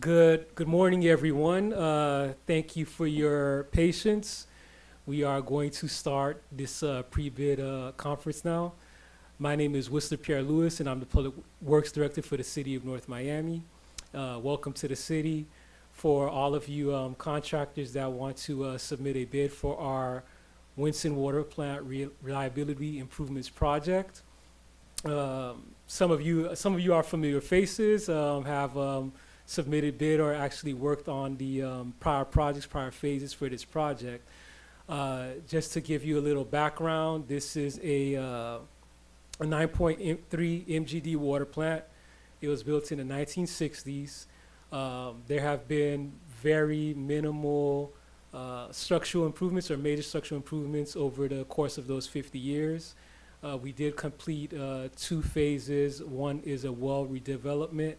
Good morning, everyone. Thank you for your patience. We are going to start this pre-bid conference now. My name is Whistler Pierre Lewis, and I'm the Public Works Director for the City of North Miami. Welcome to the city. For all of you contractors that want to submit a bid for our Winston Water Plant Reliability Improvements Project. Some of you are familiar faces, have submitted bid or actually worked on the prior phases for this project. Just to give you a little background, this is a 9.3 MGD water plant. It was built in the 1960s. There have been very minimal structural improvements or major structural improvements over the course of those 50 years. We did complete 2 phases. One is a well redevelopment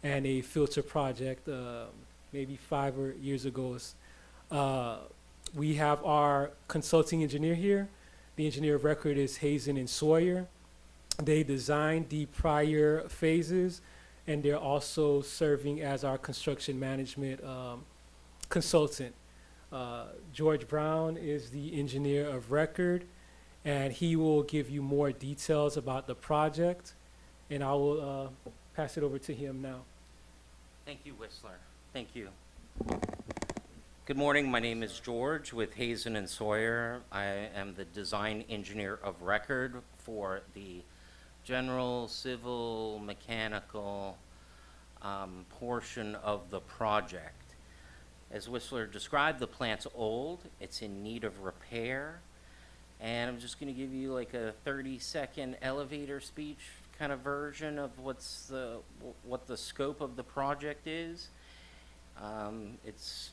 and a filter project maybe 5 years ago. We have our consulting engineer here. The engineer of record is Hazen and Sawyer. They designed the prior phases, and they're also serving as our construction management consultant. George Brown is the engineer of record, and he will give you more details about the project, and I will pass it over to him now. Thank you, Whistler. Thank you. Good morning. My name is George with Hazen and Sawyer. I am the design engineer of record for the general, civil, mechanical portion of the project. As Whistler described, the plant's old. It's in need of repair. And I'm just going to give you like a 30-second elevator speech kind of version of what the scope of the project is. It's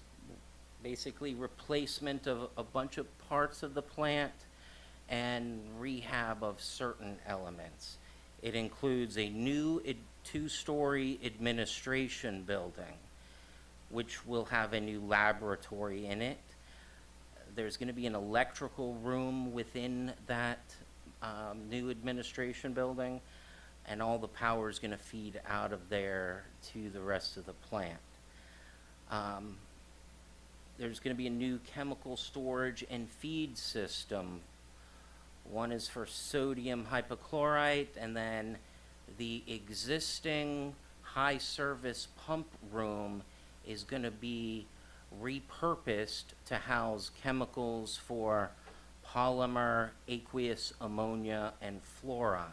basically replacement of a bunch of parts of the plant and rehab of certain elements. It includes a new 2-story administration building, which will have a new laboratory in it. There's going to be an electrical room within that new administration building, and all the power is going to feed out of there to the rest of the plant. There's going to be a new chemical storage and feed system. One is for sodium hypochlorite, and then the existing high service pump room is going to be repurposed to house chemicals for polymer, aqueous ammonia, and fluoride.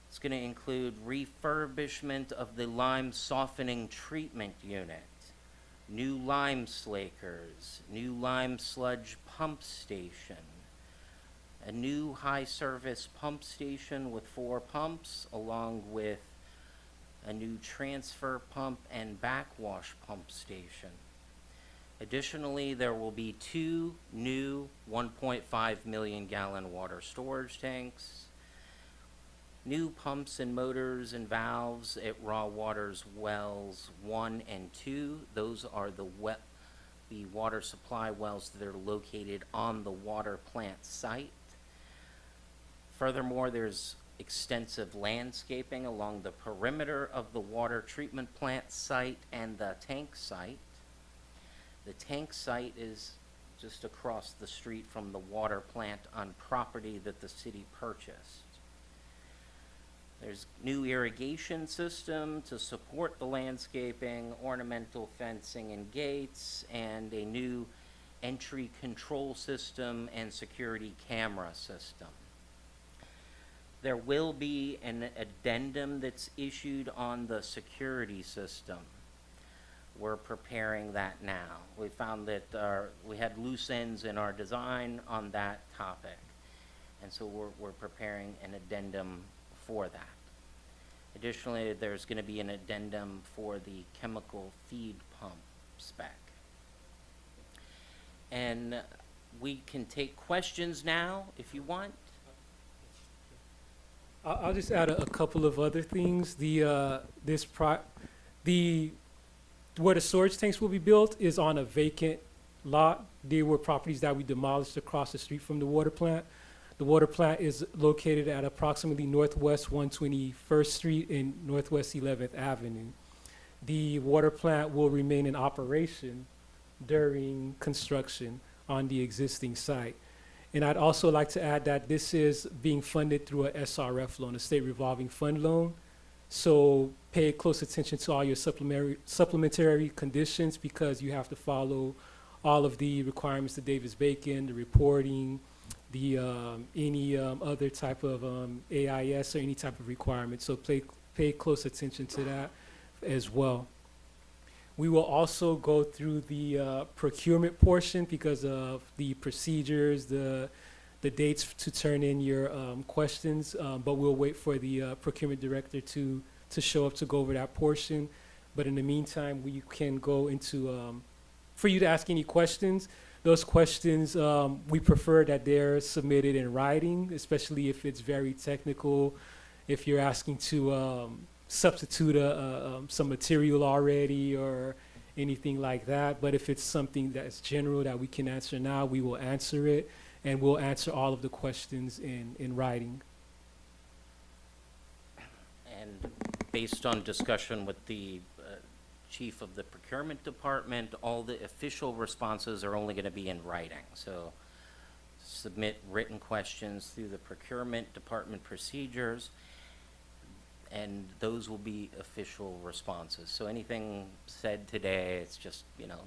It's going to include refurbishment of the lime softening treatment unit, new lime slakers, new lime sludge pump station, a new high service pump station with 4 pumps, along with a new transfer pump and backwash pump station. Additionally, there will be 2 new 1.5 million gallon water storage tanks, new pumps and motors and valves at Raw Water's wells 1 and 2. Those are the water supply wells that are located on the water plant site. Furthermore, there's extensive landscaping along the perimeter of the water treatment plant site and the tank site. The tank site is just across the street from the water plant on property that the city purchased. There's new irrigation system to support the landscaping, ornamental fencing and gates, and a new entry control system and security camera system. There will be an addendum that's issued on the security system. We're preparing that now. We found that we had loose ends in our design on that topic, and so we're preparing an addendum for that. Additionally, there's going to be an addendum for the chemical feed pump spec. And we can take questions now if you want. I'll just add a couple of other things. Where the storage tanks will be built is on a vacant lot. They were properties that we demolished across the street from the water plant. The water plant is located at approximately Northwest 121st Street and Northwest 11th Avenue. the water plant will remain in operation during construction on the existing site. And I'd also like to add that this is being funded through a SRF loan, a state revolving fund loan. So pay close attention to all your supplementary conditions, because you have to follow all of the requirements to Davis-Bacon, the reporting, the any other type of AIS or any type of requirement. So pay close attention to that as well. We will also go through the procurement portion because of the procedures, the dates to turn in your questions, but we'll wait for the procurement director to show up to go over that portion. But in the meantime, we can go into, for you to ask any questions. Those questions, we prefer that they're submitted in writing, especially if it's very technical, if you're asking to substitute some material already or anything like that. But if it's something that's general that we can answer now, we will answer it, and we'll answer all of the questions in writing. And based on discussion with the chief of the procurement department, all the official responses are only going to be in writing. So submit written questions through the procurement department procedures, and those will be official responses. So anything said today, it's just,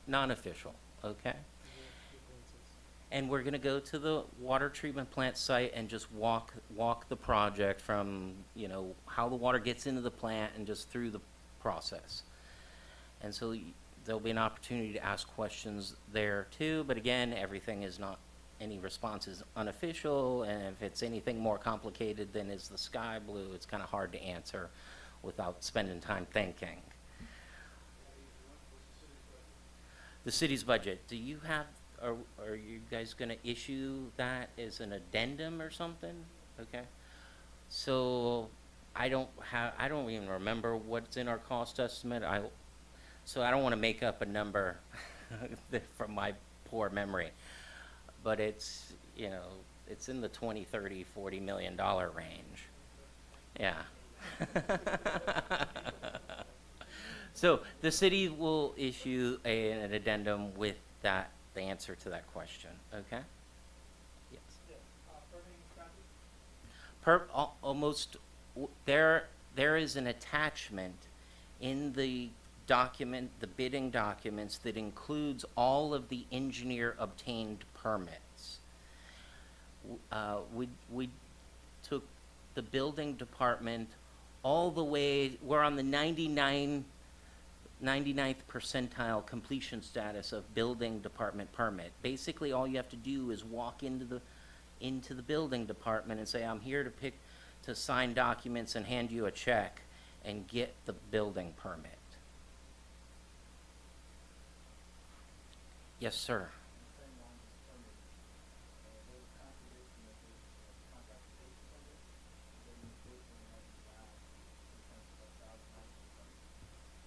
non-official, okay? And we're gonna go to the water treatment plant site and just walk the project from, how the water gets into the plant and just through the process. And so there'll be an opportunity to ask questions there too, but again, everything is not, any response is unofficial, and if it's anything more complicated than is the sky blue, it's kind of hard to answer without spending time thinking. The city's budget, do you have, are you guys gonna issue that as an addendum or something? Okay, so I don't even remember what's in our cost estimate. So I don't wanna make up a number from my poor memory. But it's, it's in the 20, 30, $40 million range. Yeah. So the city will issue an addendum with the answer to that question, okay? Yes. There is an attachment in the document, the bidding documents, that includes all of the engineer obtained permits. We took the building department all the way, we're on the 99th percentile completion status of building department permit. Basically, all you have to do is walk into the building department and say, I'm here to sign documents and hand you a check and get the building permit. Yes, sir.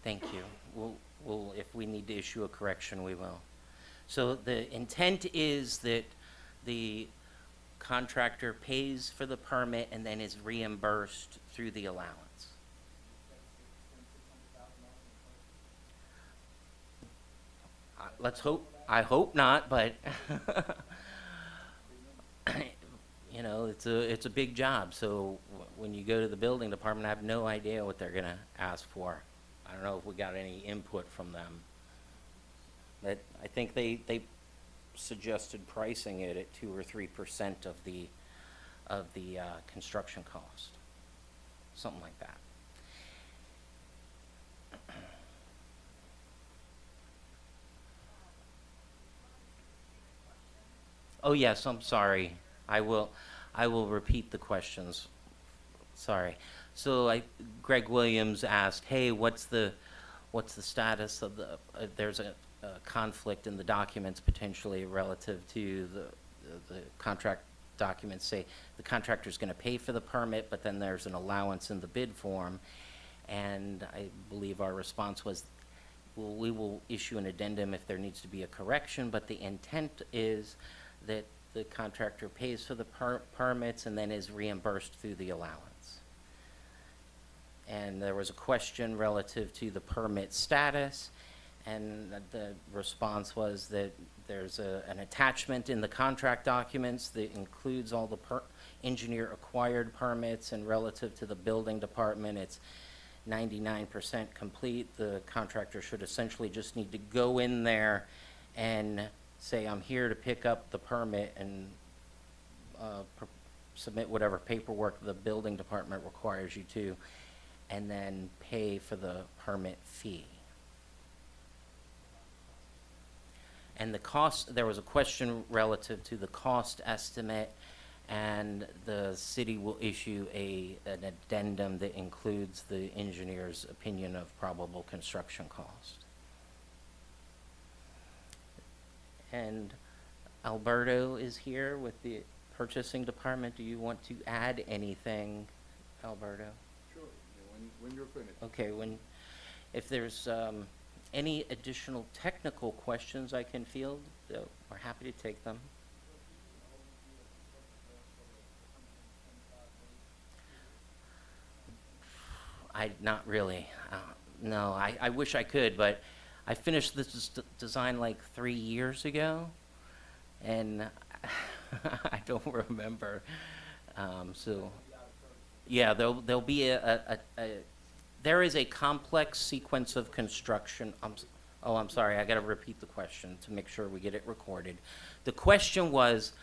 Thank you. We'll, if we need to issue a correction, we will. So the intent is that the contractor pays for the permit and then is reimbursed through the allowance. Let's hope. I hope not, but it's a big job. So when you go to the building department, I have no idea what they're gonna ask for. I don't know if we got any input from them. But I think they suggested pricing it at 2 or 3% of the construction cost, something like that. Oh yes, I'm sorry. I will repeat the questions. Sorry. So Greg Williams asked, hey, what's the status of the, there's a conflict in the documents potentially relative to the contract documents say the contractor's gonna pay for the permit, but then there's an allowance in the bid form. And I believe our response was, well, we will issue an addendum if there needs to be a correction, but the intent is that the contractor pays for the permits and then is reimbursed through the allowance. And there was a question relative to the permit status, and the response was that there's an attachment in the contract documents that includes all the engineer-acquired permits, and relative to the building department, it's 99% complete. The contractor should essentially just need to go in there and say, I'm here to pick up the permit, and submit whatever paperwork the building department requires you to, and then pay for the permit fee. And the cost, there was a question relative to the cost estimate, and the city will issue an addendum that includes the engineer's opinion of probable construction cost. And Alberto is here with the purchasing department. Do you want to add anything, Alberto? Sure, when you're finished. Okay, if there's any additional technical questions I can field, we're happy to take them. Not really. No, I wish I could, but I finished this design like 3 years ago, and I don't remember. So, yeah, there'll be there is a complex sequence of construction. I'm sorry, I gotta repeat the question to make sure we get it recorded. The question was,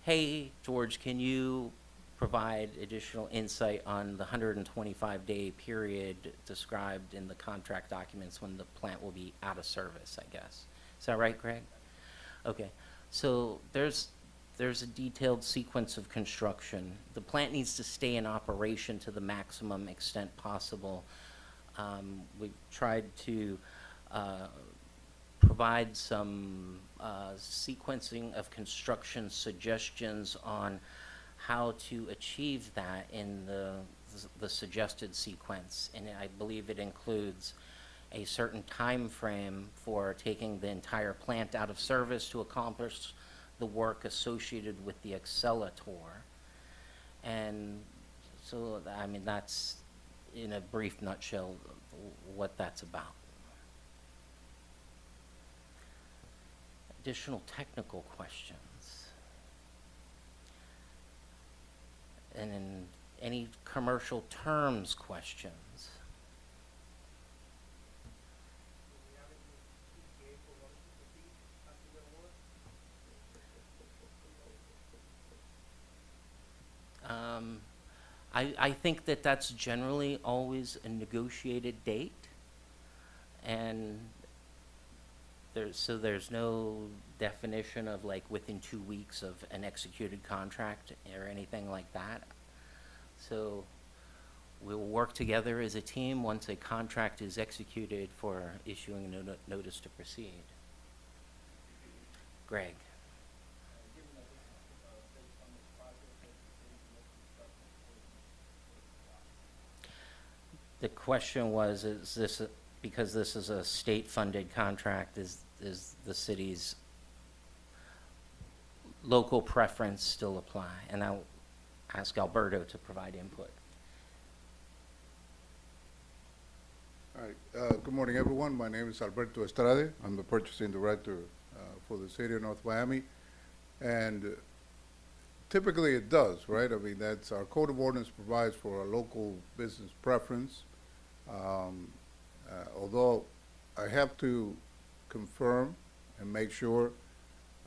hey, George, can you provide additional insight on the 125-day period described in the contract documents when the plant will be out of service, I guess. Is that right, Greg? Okay, so there's a detailed sequence of construction. The plant needs to stay in operation to the maximum extent possible. We've tried to provide some sequencing of construction suggestions on how to achieve that in the suggested sequence, and I believe it includes a certain time frame for taking the entire plant out of service to accomplish the work associated with the accelerator. And so, I mean, that's in a brief nutshell what that's about. Additional technical questions? And then any commercial terms questions? I think that that's generally always a negotiated date, and there's no definition of like within 2 weeks of an executed contract or anything like that. So we'll work together as a team once a contract is executed for issuing a notice to proceed. Greg. The question was, is this, because this is a state-funded contract, is the city's local preference still apply? And I'll ask Alberto to provide input. All right, good morning, everyone. My name is Alberto Estrade. I'm the purchasing director for the city of North Miami. And typically it does, right? I mean, that's our code of ordinance provides for a local business preference. Although I have to confirm and make sure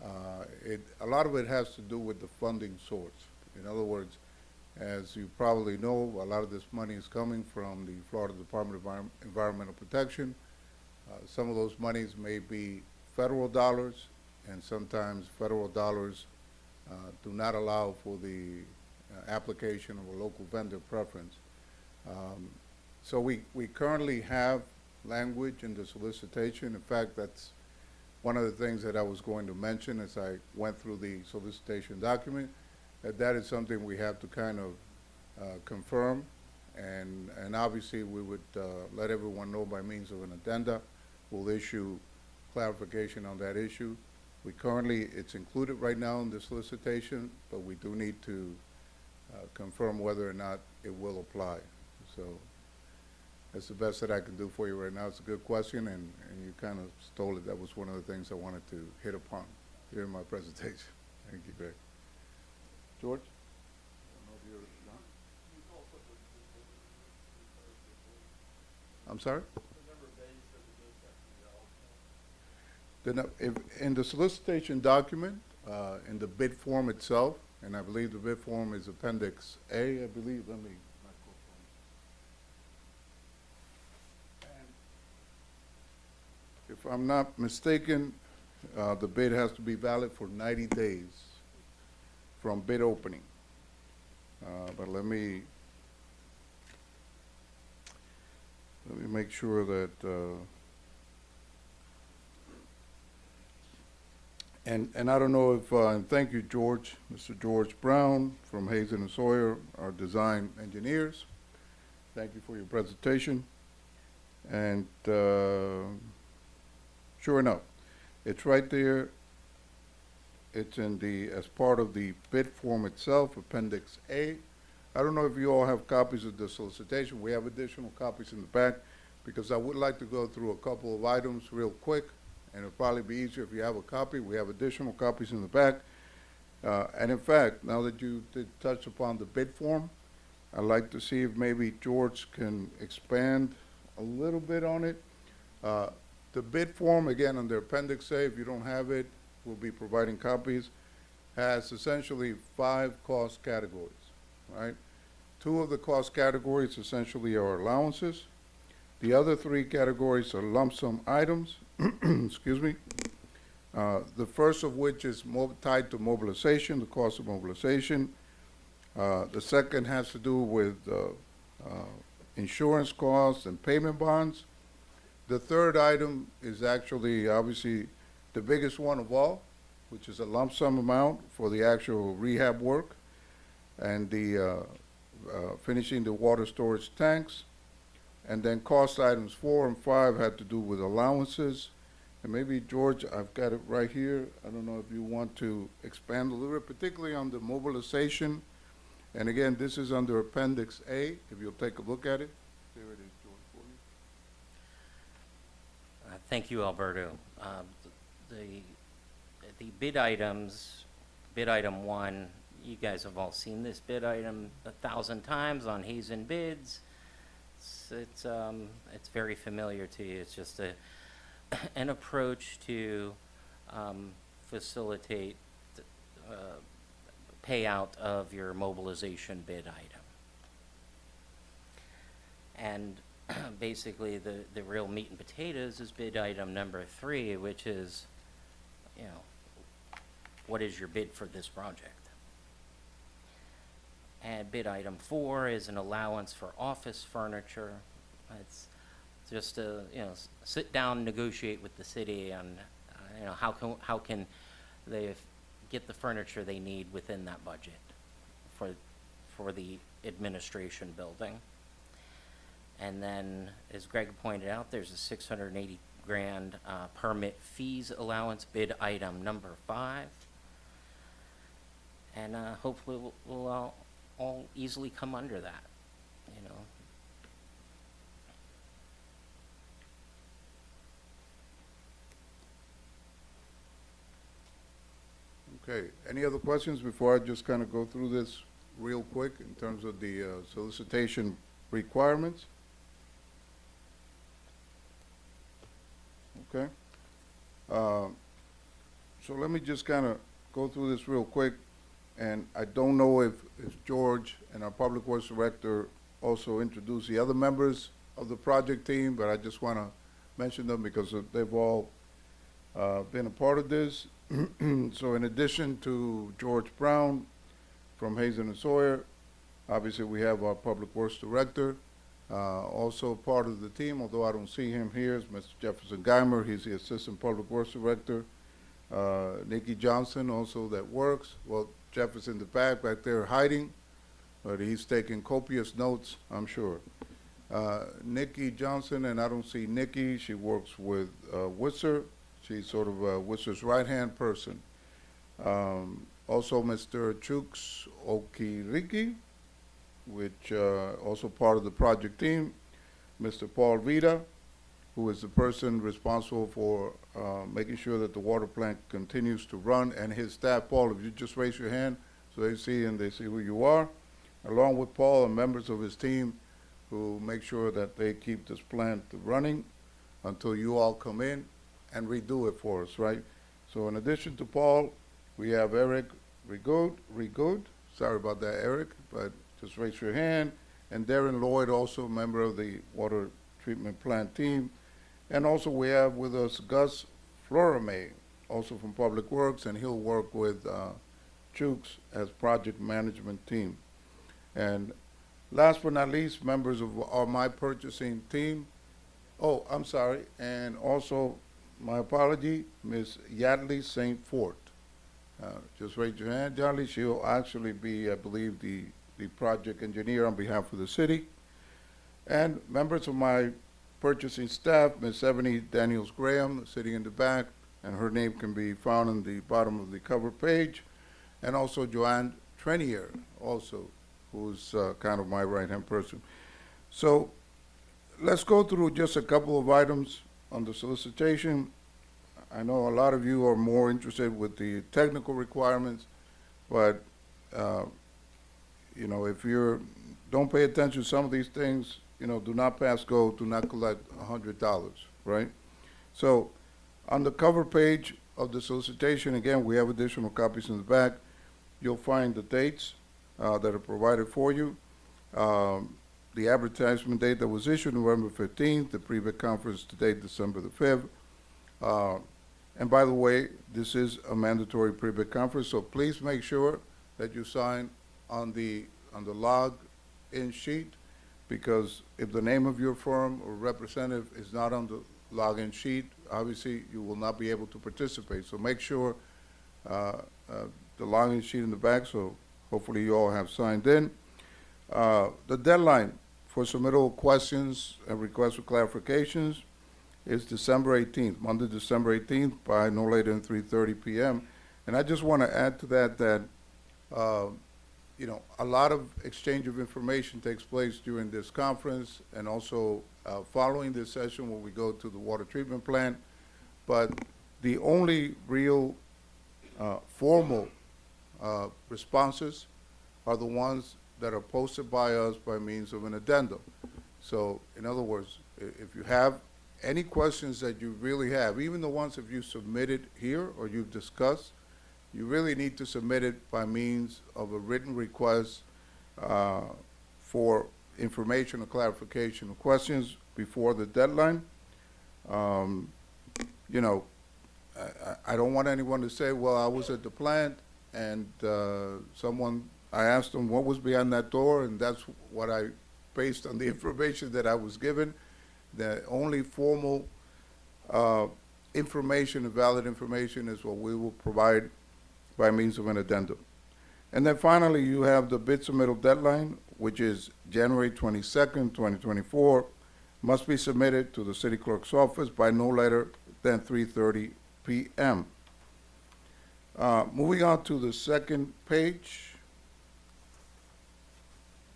a lot of it has to do with the funding source. In other words, as you probably know, a lot of this money is coming from the Florida Department of Environmental Protection. Some of those monies may be federal dollars, and sometimes federal dollars do not allow for the application of a local vendor preference. So we currently have language in the solicitation. In fact, that's one of the things that I was going to mention as I went through the solicitation document, that is something we have to kind of confirm, and obviously we would let everyone know by means of an addenda. We'll issue clarification on that issue. It's included right now in the solicitation, but we do need to confirm whether or not it will apply. So That's the best that I can do for you right now. It's a good question, and you kind of stole it. That was one of the things I wanted to hit upon here in my presentation. Thank you, Greg. George? I'm sorry? In the solicitation document, in the bid form itself, and I believe the bid form is Appendix A, I believe, let me. If I'm not mistaken, the bid has to be valid for 90 days from bid opening. But let me make sure that, and I don't know if, and thank you, George, Mr. George Brown from Hazen and Sawyer, our design engineers. Thank you for your presentation. And sure enough, it's right there. It's in the, as part of the bid form itself, Appendix A. I don't know if you all have copies of the solicitation. We have additional copies in the back because I would like to go through a couple of items real quick, and it'll probably be easier if you have a copy. We have additional copies in the back. And in fact, now that you did touch upon the bid form, I'd like to see if maybe George can expand a little bit on it. The bid form, again, under Appendix A, if you don't have it, we'll be providing copies, has essentially 5 cost categories, right? 2 of the cost categories essentially are allowances. The other 3 categories are lump sum items, excuse me. The first of which is tied to mobilization, the cost of mobilization. The second has to do with insurance costs and payment bonds. The third item is actually obviously the biggest one of all, which is a lump sum amount for the actual rehab work and the finishing the water storage tanks. And then cost items 4 and 5 had to do with allowances. And maybe, George, I've got it right here. I don't know if you want to expand a little bit, particularly on the mobilization. And again, this is under Appendix A, if you'll take a look at it. There it is, George, for you. Thank you, Alberto. The bid items, bid item 1, you guys have all seen this bid item 1,000 times on Hazen Bids. It's very familiar to you. It's just an approach to facilitate payout of your mobilization bid item. And basically the real meat and potatoes is bid item number 3, which is, you know, what is your bid for this project? And bid item 4 is an allowance for office furniture. It's just to, you know, sit down and negotiate with the city on, you know, how can they get the furniture they need within that budget for the administration building. And then, as Greg pointed out, there's a 680 grand permit fees allowance, bid item number 5. And hopefully we'll all easily come under that, you know. Okay, any other questions before I just kind of go through this real quick in terms of the solicitation requirements? Okay. So let me just kind of go through this real quick. And I don't know if George and our Public Works Director also introduced the other members of the project team, but I just want to mention them because they've all been a part of this. So in addition to George Brown from Hazen and Sawyer, obviously we have our Public Works Director. Also part of the team, although I don't see him here, is Mr. Jefferson Geimer. He's the Assistant Public Works Director. Nikki Johnson also that works. Well, Jeff is in the back there hiding, but he's taking copious notes, I'm sure. Nikki Johnson, and I don't see Nikki, she works with Whistler. She's sort of Whistler's right-hand person. Also Mr. Chooks Okiriki, which also part of the project team. Mr. Paul Vida, who is the person responsible for making sure that the water plant continues to run, and his staff. Paul, if you just raise your hand so they see and they see who you are, along with Paul and members of his team who make sure that they keep this plant running until you all come in and redo it for us, right? So in addition to Paul, we have Eric Rigaud. Sorry about that, Eric, but just raise your hand. And Darren Lloyd, also a member of the water treatment plant team. And also we have with us Gus Florame, also from Public Works, and he'll work with Chooks as project management team. And last but not least, members of my purchasing team. Oh, I'm sorry, and also, my apology, Ms. Yadley St. Fort. Just raise your hand, Yadley. She'll actually be, I believe, the project engineer on behalf of the city. And members of my purchasing staff, Ms. Ebony Daniels Graham, sitting in the back, and her name can be found on the bottom of the cover page. And also Joanne Trenier, also, who's kind of my right-hand person. So let's go through just a couple of items on the solicitation. I know a lot of you are more interested with the technical requirements, but you know, if you're don't pay attention to some of these things, you know, do not pass go, do not collect $100, right? So on the cover page of the solicitation, again, we have additional copies in the back. You'll find the dates that are provided for you. The advertisement date that was issued November 15th, the pre-bid conference date December the 5th. And by the way, this is a mandatory pre-bid conference, so please make sure that you sign on the log-in sheet, because if the name of your firm or representative is not on the log-in sheet, obviously you will not be able to participate. So make sure the log-in sheet in the back, so hopefully you all have signed in. The deadline for submittal questions and requests for clarifications is December 18th, Monday, December 18th, by no later than 3:30 p.m. And I just want to add to that you know, a lot of exchange of information takes place during this conference and also following this session when we go to the water treatment plant. But the only real formal responses are the ones that are posted by us by means of an addendum. So, in other words, if you have any questions that you really have, even the ones that you submitted here or you've discussed, you really need to submit it by means of a written request for information or clarification of questions before the deadline. You know, I don't want anyone to say, well, I was at the plant and I asked them what was behind that door, and that's what I based on the information that I was given. The only formal information, and valid information, is what we will provide by means of an addendum. And then finally, you have the bid submittal deadline, which is January 22nd, 2024, must be submitted to the city clerk's office by no later than 3:30 p.m. Moving on to the second page,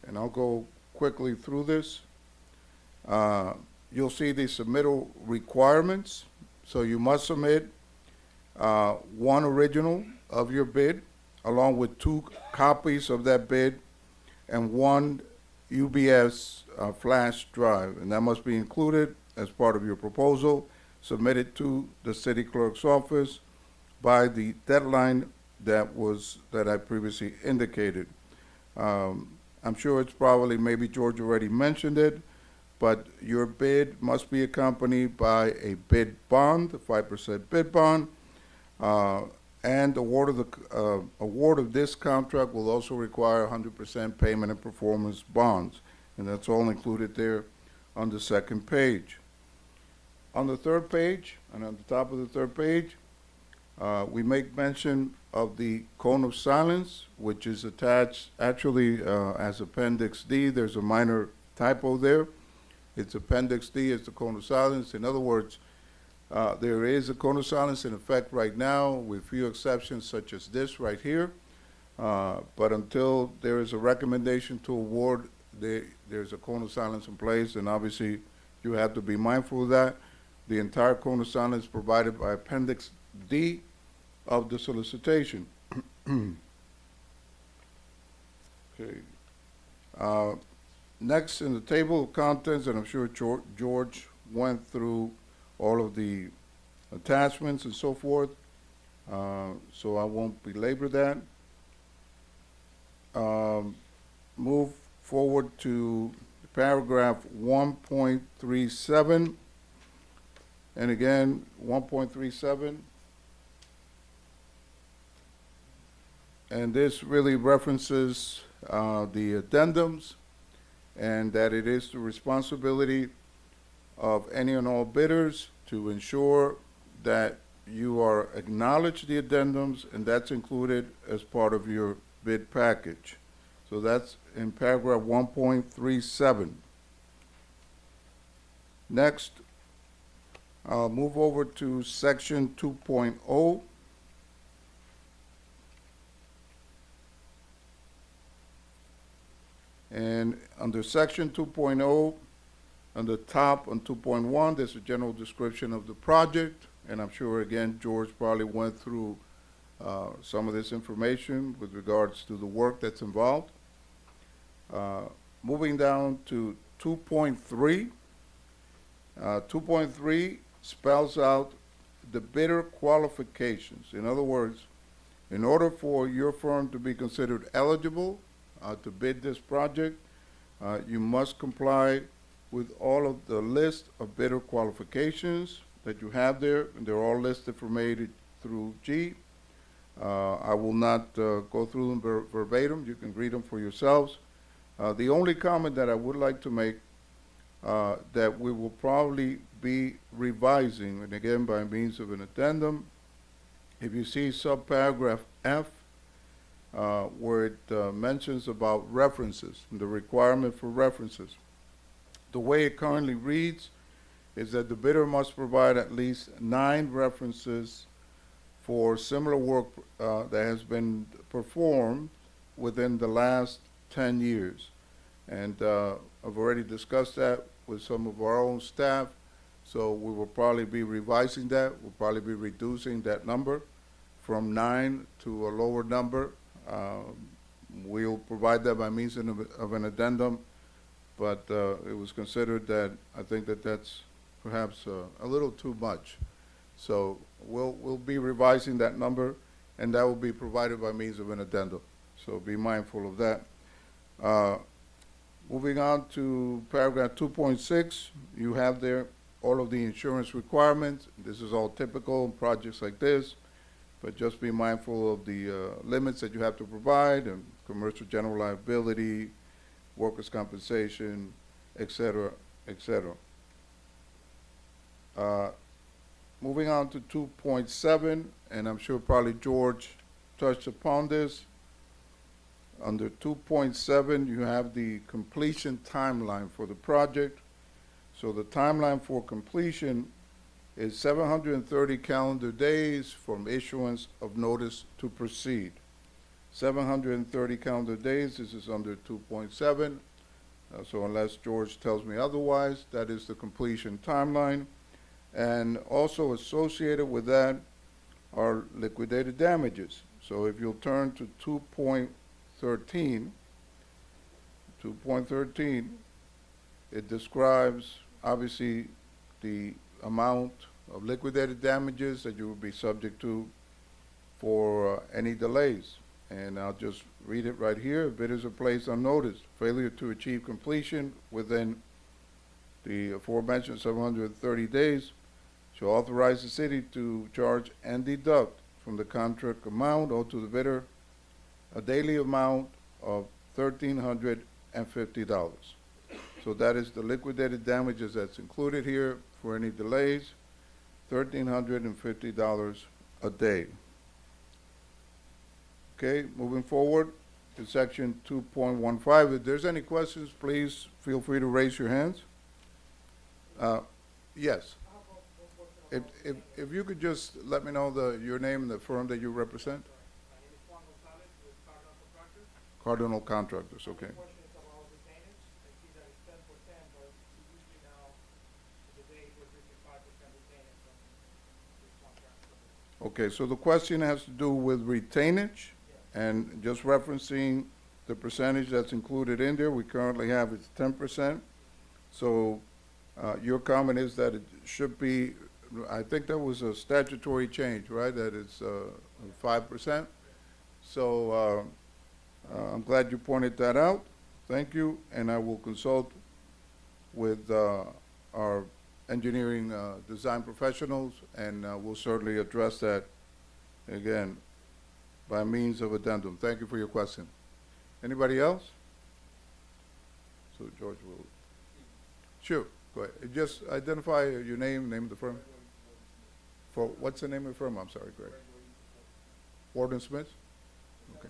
and I'll go quickly through this. You'll see the submittal requirements. So you must submit one original of your bid, along with 2 copies of that bid, and 1 UBS flash drive, and that must be included as part of your proposal, submitted to the city clerk's office by the deadline that I previously indicated. I'm sure it's probably, maybe George already mentioned it, but your bid must be accompanied by a bid bond, a 5% bid bond, and award of this contract will also require 100% payment and performance bonds, and that's all included there on the second page. On the third page, and on the top of the third page, we make mention of the cone of silence, which is attached actually as Appendix D. There's a minor typo there. It's Appendix D is the cone of silence. In other words, there is a cone of silence in effect right now, with few exceptions such as this right here. But until there is a recommendation to award there's a cone of silence in place, and obviously you have to be mindful of that. The entire cone of silence is provided by Appendix D of the solicitation. Okay. Next in the table of contents, and I'm sure George went through all of the attachments and so forth, so I won't belabor that. Move forward to paragraph 1.37. And again, 1.37. And this really references the addendums, and that it is the responsibility of any and all bidders to ensure that you are acknowledged the addendums, and that's included as part of your bid package. So that's in paragraph 1.37. Next, I'll move over to section 2.0. And under section 2.0, on the top on 2.1, there's a general description of the project. And I'm sure, again, George probably went through some of this information with regards to the work that's involved. Moving down to 2.3. 2.3 spells out the bidder qualifications. In other words, in order for your firm to be considered eligible to bid this project, you must comply with all of the list of bidder qualifications that you have there, and they're all listed from A through G. I will not go through them verbatim. You can read them for yourselves. The only comment that I would like to make, that we will probably be revising, and again by means of an addendum, if you see subparagraph F, where it mentions about references and the requirement for references. The way it currently reads is that the bidder must provide at least 9 references for similar work that has been performed within the last 10 years. And I've already discussed that with some of our own staff, so we will probably be revising that. We'll probably be reducing that number from 9 to a lower number. We'll provide that by means of an addendum, but it was considered that I think that that's perhaps a little too much. So we'll be revising that number, and that will be provided by means of an addendum. So be mindful of that. Moving on to paragraph 2.6, you have there all of the insurance requirements. This is all typical in projects like this, but just be mindful of the limits that you have to provide, and commercial general liability, workers' compensation, et cetera, et cetera. Moving on to 2.7, and I'm sure probably George touched upon this. Under 2.7, you have the completion timeline for the project. So the timeline for completion is 730 calendar days from issuance of notice to proceed. 730 calendar days, this is under 2.7. So unless George tells me otherwise, that is the completion timeline. And also associated with that are liquidated damages. So if you'll turn to 2.13, it describes obviously the amount of liquidated damages that you will be subject to for any delays. And I'll just read it right here. Bidders are placed on notice. Failure to achieve completion within the aforementioned 730 days shall authorize the city to charge and deduct from the contract amount owed to the bidder a daily amount of $1,350. So that is the liquidated damages that's included here for any delays, $1,350 a day. Okay, moving forward to section 2.15. If there's any questions, please feel free to raise your hands. Yes. If you could just let me know your name and the firm that you represent. My name is Juan Gonzalez with Cardinal Contractors. Cardinal Contractors, okay. The question is about retainage. Okay, so the question has to do with retainage, and just referencing the percentage that's included in there, we currently have it's 10%. So, your comment is that it should be, I think that was a statutory change, right? That it's, 5%? So, I'm glad you pointed that out. Thank you, and I will consult with, our engineering, design professionals, and, we'll certainly address that, again, by means of addendum. Thank you for your question. Anybody else? So George will, sure, go ahead. Just identify your name of the firm. For, what's the name of the firm? I'm sorry, Greg. Warden Smith? Okay.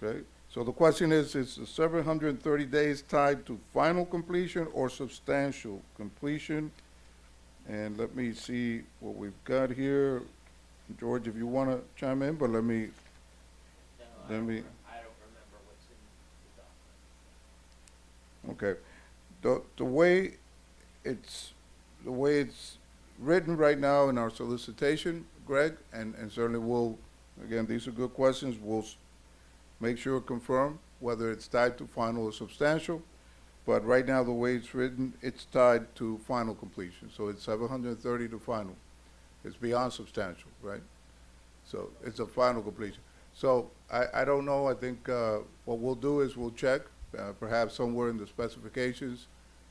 Okay, so the question is the 730 days tied to final completion or substantial completion? And let me see what we've got here. George, if you want to chime in, but let me, I let don't me, remember what's in the document. okay. The way it's written right now in our solicitation, Greg, and certainly we'll, again, these are good questions. We'll make sure confirm whether it's tied to final or substantial. But right now, the way it's written, it's tied to final completion. So it's 730 to final. It's beyond substantial, right? So it's a final completion. So I don't know. I think what we'll do is we'll check, perhaps somewhere in the specifications.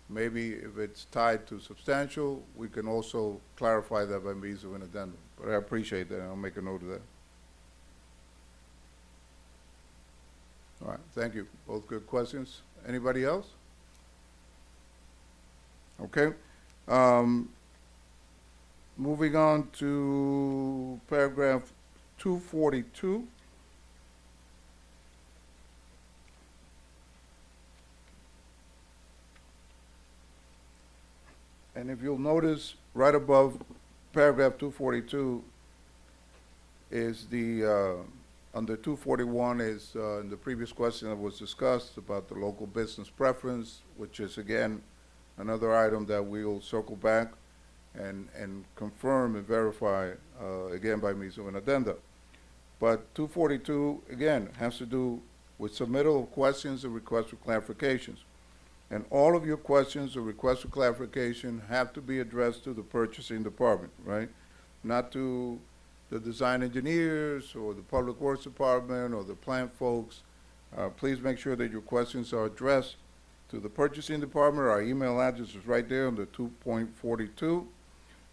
Maybe if it's tied to substantial, we can also clarify that by means of an addendum. But I appreciate that, and I'll make a note of that. All right, thank you. Both good questions. Anybody else? Okay. Moving on to paragraph 242. And if you'll notice, right above paragraph 242 is the, under 241 is, in the previous question that was discussed about the local business preference, which is again, another item that we'll circle back and confirm and verify, again, by means of an addenda. But 242, again, has to do with submittal of questions and requests for clarifications. And all of your questions or requests for clarification have to be addressed to the purchasing department, right? Not to the design engineers or the public works department or the plant folks. Please make sure that your questions are addressed to the purchasing department. Our email address is right there under 2.42.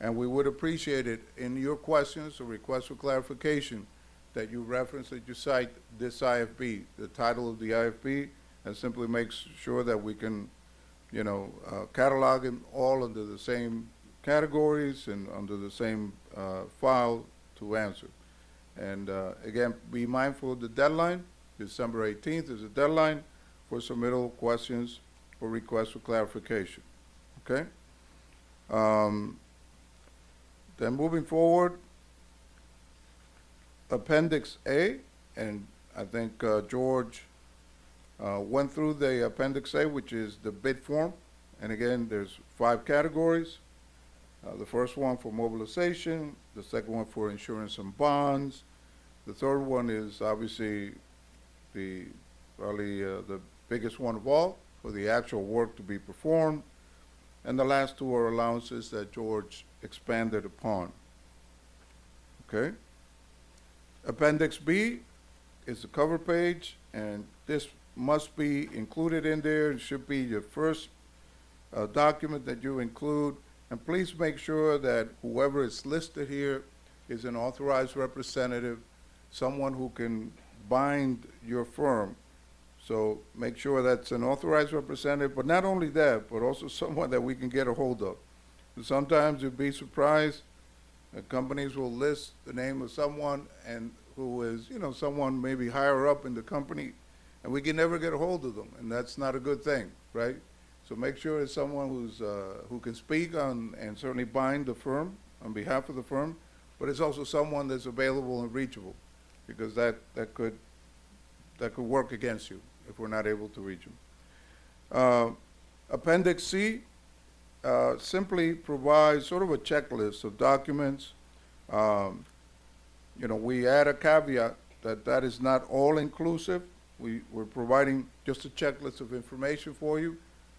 And we would appreciate it in your questions or requests for clarification that you reference, that you cite this IFB, the title of the IFB, and simply makes sure that we can, catalog them all under the same categories and under the same file to answer. And again, be mindful of the deadline. December 18th is the deadline for submittal of questions or requests for clarification. Okay? Then moving forward, Appendix A, and I think George went through the Appendix A, which is the bid form. And again, there's 5 categories. The first one for mobilization, the second one for insurance and bonds. The third one is obviously probably the biggest one of all, for the actual work to be performed. And the last 2 are allowances that George expanded upon. Okay? Appendix B is the cover page, and this must be included in there. It should be your first document that you include. And please make sure that whoever is listed here is an authorized representative, someone who can bind your firm. So make sure that's an authorized representative, but not only that, but also someone that we can get a hold of. Sometimes you'd be surprised that companies will list the name of someone and who is, someone maybe higher up in the company, and we can never get a hold of them, and that's not a good thing, right? So make sure it's someone who can speak on and certainly bind the firm on behalf of the firm, but it's also someone that's available and reachable, because that could work against you if we're not able to reach them. Appendix C simply provides sort of a checklist of documents. Um, You know, we add a caveat that that is not all-inclusive. We're providing just a checklist of information for you,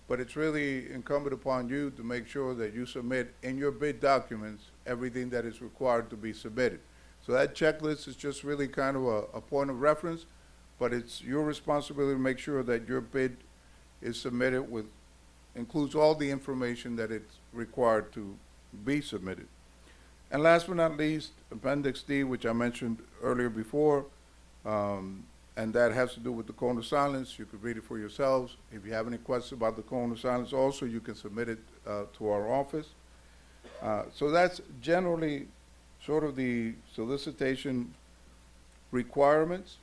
but it's really incumbent upon you to make sure that you submit in your bid documents everything that is required to be submitted. So that checklist is just really kind of a point of reference, but it's your responsibility to make sure that your bid is submitted with, includes all the information that it's required to be submitted. And last but not least, Appendix D, which I mentioned earlier before, and that has to do with the cone of silence. You could read it for yourselves. If you have any questions about the cone of silence also, you can submit it to our office. So that's generally sort of the solicitation requirements.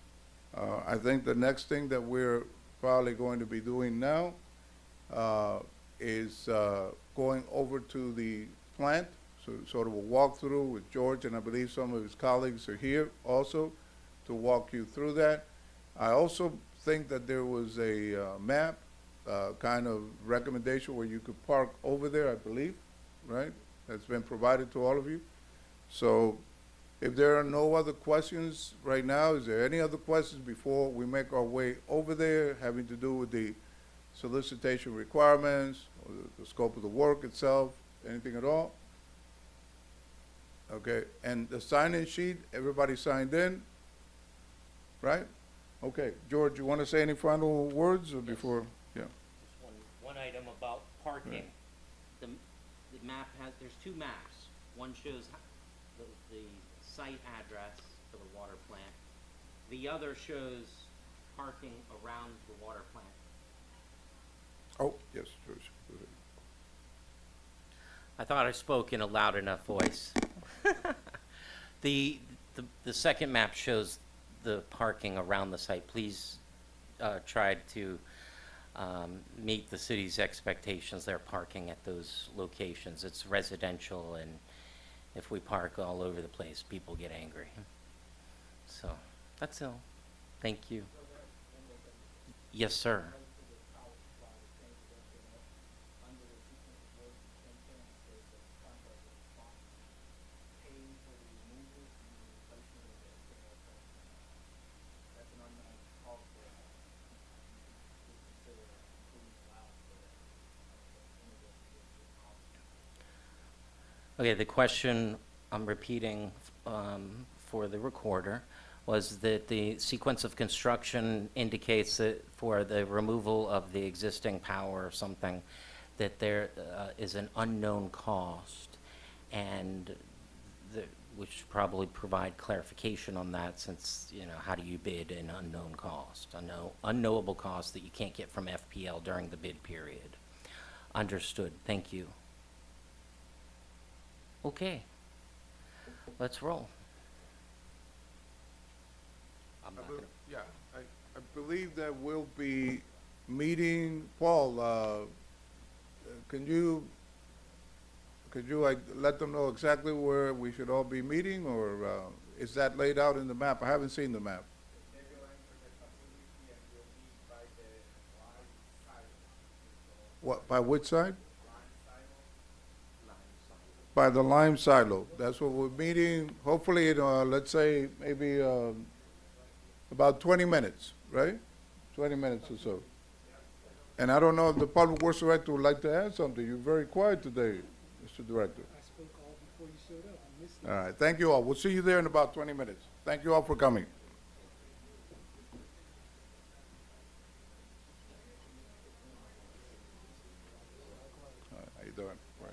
I think the next thing that we're probably going to be doing now is going over to the plant. So sort of a walkthrough with George, and I believe some of his colleagues are here also to walk you through that. I also think that there was a map, kind of recommendation where you could park over there, I believe, right? That's been provided to all of you. So if there are no other questions right now, is there any other questions before we make our way over there having to do with the solicitation requirements, or the scope of the work itself, anything at all? Okay, and the sign-in sheet, everybody signed in, right? Okay, George, you want to say any final words or before? Yeah. Just one item about parking. Right. The map has, there's two maps. One shows the site address for the water plant. The other shows parking around the water plant. Oh, yes, George, go ahead. I thought I spoke in a loud enough voice. The second map shows the parking around the site. Please try to meet the city's expectations. They're parking at those locations. It's residential, and if we park all over the place, people get angry. So that's all. Thank you. Yes, sir. Okay, the question I'm repeating for the recorder was that the sequence of construction indicates that for the removal of the existing power or something, that there is an unknown cost, and we should probably provide clarification on that, since, you know, how do you bid an unknown cost? Unknowable cost that you can't get from FPL during the bid period. Understood. Thank you. Okay, let's roll. I'm not gonna- Yeah, I believe that we'll be meeting, Paul, could you like let them know exactly where we should all be meeting, or is that laid out in the map? I haven't seen the map. What, by which side? By the lime silo. That's what we're meeting, hopefully, in, let's say, maybe about 20 minutes, right? 20 minutes or so. And I don't know if the Public Works Director would like to add something. You're very quiet today, Mr. Director. I spoke all before you showed up. I missed it. All right, thank you all. We'll see you there in about 20 minutes. Thank you all for coming. All right, how you doing? Right.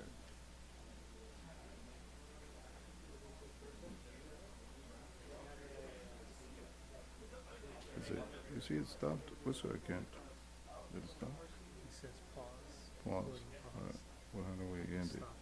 You see it stopped? What's it? I can't. Did it stop? It says pause. Pause. All right. Well, how do we end it? Stop.